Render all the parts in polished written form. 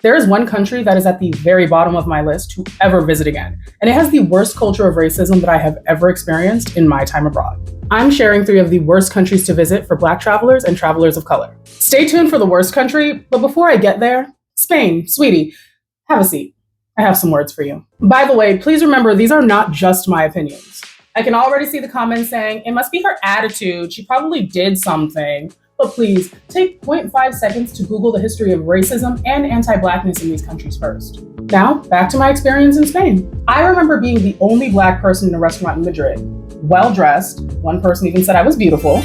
There is one country that is at the very bottom of my list to ever visit again, and it has the worst culture of racism that I have ever experienced in my time abroad. I'm sharing 3 of the worst countries to visit for Black travelers and travelers of color. Stay tuned for the worst country, but before I get there, Spain, sweetie, have a seat. I have some words for you. By the way, please remember, these are not just my opinions. I can already see the comments saying, it must be her attitude, she probably did something. But please, take 0.5 seconds to Google the history of racism and anti-Blackness in these countries first. Now, back to my experience in Spain. I remember being the only Black person in a restaurant in Madrid, well-dressed, one person even said I was beautiful,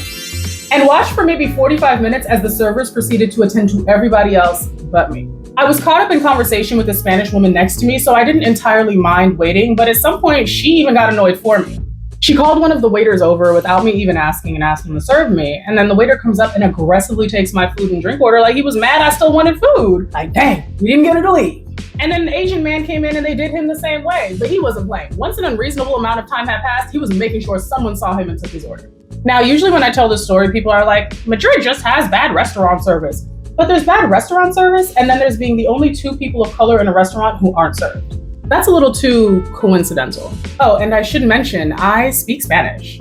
and watched for maybe 45 minutes as the servers proceeded to attend to everybody else but me. I was caught up in conversation with a Spanish woman next to me, so I didn't entirely mind waiting, but at some point, she even got annoyed for me. She called one of the waiters over without me even asking and asked him to serve me. And then the waiter comes up and aggressively takes my food and drink order like he was mad I still wanted food. Like, dang, we didn't get her to leave. And then an Asian man came in and they did him the same way, but he wasn't playing. Once an unreasonable amount of time had passed, he was making sure someone saw him and took his order. Now, usually when I tell this story, people are like, Madrid just has bad restaurant service. But there's bad restaurant service, and then there's being the only 2 people of color in a restaurant who aren't served. That's a little too coincidental. Oh, and I should mention, I speak Spanish.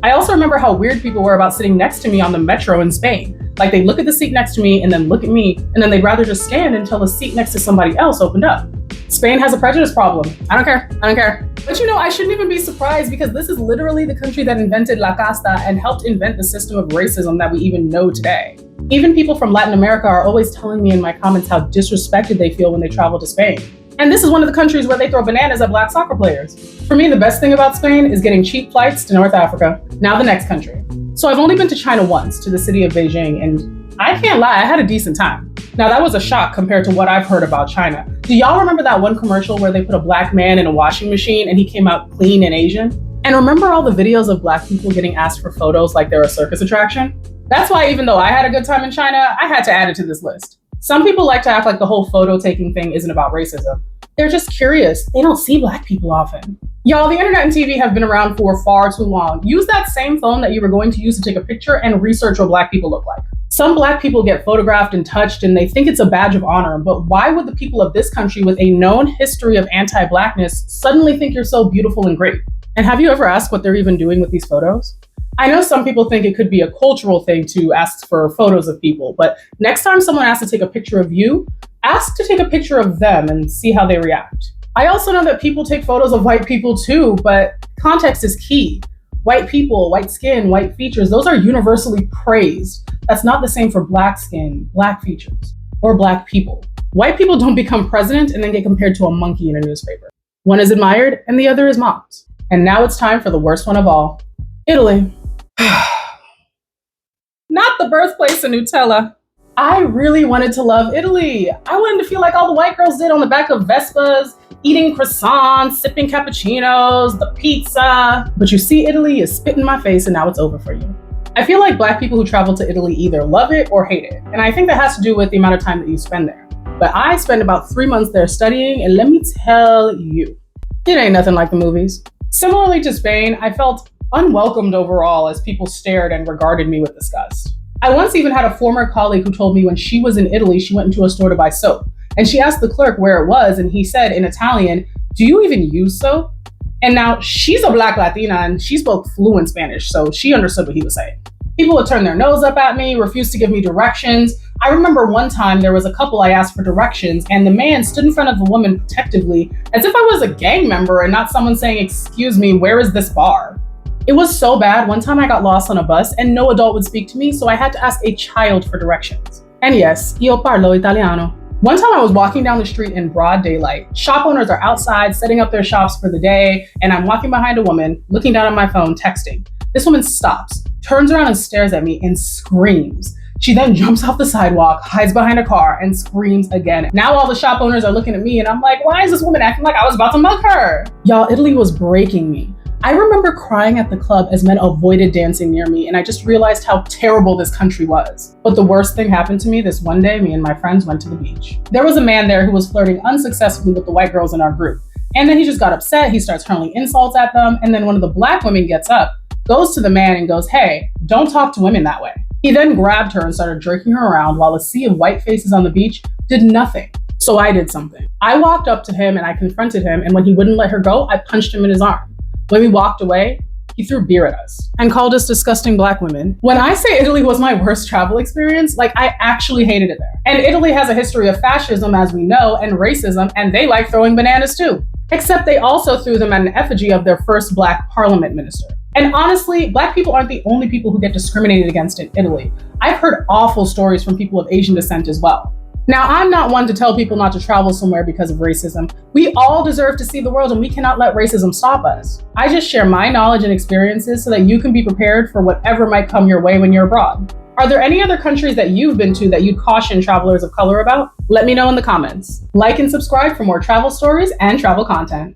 I also remember how weird people were about sitting next to me on the metro in Spain. Like they'd look at the seat next to me and then look at me, and then they'd rather just stand until the seat next to somebody else opened up. Spain has a prejudice problem. I don't care. But you know, I shouldn't even be surprised because this is literally the country that invented La Casta and helped invent the system of racism that we even know today. Even people from Latin America are always telling me in my comments how disrespected they feel when they travel to Spain. And this is one of the countries where they throw bananas at Black soccer players. For me, the best thing about Spain is getting cheap flights to North Africa. Now the next country. So I've only been to China once, to the city of Beijing, and I can't lie, I had a decent time. Now that was a shock compared to what I've heard about China. Do y'all remember that one commercial where they put a Black man in a washing machine and he came out clean and Asian? And remember all the videos of Black people getting asked for photos like they're a circus attraction? That's why even though I had a good time in China, I had to add it to this list. Some people like to act like the whole photo taking thing isn't about racism. They're just curious. They don't see Black people often. Y'all, the internet and TV have been around for far too long. Use that same phone that you were going to use to take a picture and research what Black people look like. Some Black people get photographed and touched and they think it's a badge of honor, but why would the people of this country with a known history of anti-Blackness suddenly think you're so beautiful and great? And have you ever asked what they're even doing with these photos? I know some people think it could be a cultural thing to ask for photos of people, but next time someone asks to take a picture of you, ask to take a picture of them and see how they react. I also know that people take photos of white people too, but context is key. White people, white skin, white features, those are universally praised. That's not the same for Black skin, Black features, or Black people. White people don't become president and then get compared to a monkey in a newspaper. One is admired and the other is mocked. And now it's time for the worst one of all, Italy. Not the birthplace of Nutella. I really wanted to love Italy. I wanted to feel like all the white girls did on the back of Vespas, eating croissants, sipping cappuccinos, the pizza. But you see, Italy is spit in my face and now it's over for you. I feel like Black people who travel to Italy either love it or hate it. And I think that has to do with the amount of time that you spend there. But I spent about 3 months there studying, and let me tell you, it ain't nothing like the movies. Similarly to Spain, I felt unwelcomed overall as people stared and regarded me with disgust. I once even had a former colleague who told me when she was in Italy, she went into a store to buy soap. And she asked the clerk where it was, and he said in Italian, "Do you even use soap?" And now she's a Black Latina and she spoke fluent Spanish, so she understood what he was saying. People would turn their nose up at me, refuse to give me directions. I remember one time there was a couple I asked for directions, and the man stood in front of the woman protectively as if I was a gang member and not someone saying, "Excuse me, where is this bar?" It was so bad, one time I got lost on a bus and no adult would speak to me, so I had to ask a child for directions. And yes, io parlo italiano. One time I was walking down the street in broad daylight. Shop owners are outside setting up their shops for the day, and I'm walking behind a woman, looking down at my phone, texting. This woman stops, turns around and stares at me and screams. She then jumps off the sidewalk, hides behind a car, and screams again. Now all the shop owners are looking at me and I'm like, why is this woman acting like I was about to mug her? Y'all, Italy was breaking me. I remember crying at the club as men avoided dancing near me, and I just realized how terrible this country was. But the worst thing happened to me this one day. Me and my friends went to the beach. There was a man there who was flirting unsuccessfully with the white girls in our group. And then he just got upset, he starts hurling insults at them, and then one of the Black women gets up, goes to the man and goes, "Hey, don't talk to women that way." He then grabbed her and started jerking her around while a sea of white faces on the beach did nothing. So I did something. I walked up to him and I confronted him, and when he wouldn't let her go, I punched him in his arm. When we walked away, he threw beer at us and called us disgusting Black women. When I say Italy was my worst travel experience, like, I actually hated it there. And Italy has a history of fascism, as we know, and racism, and they like throwing bananas too. Except they also threw them at an effigy of their first Black parliament minister. And honestly, Black people aren't the only people who get discriminated against in Italy. I've heard awful stories from people of Asian descent as well. Now, I'm not one to tell people not to travel somewhere because of racism. We all deserve to see the world, and we cannot let racism stop us. I just share my knowledge and experiences so that you can be prepared for whatever might come your way when you're abroad. Are there any other countries that you've been to that you'd caution travelers of color about? Let me know in the comments. Like and subscribe for more travel stories and travel content.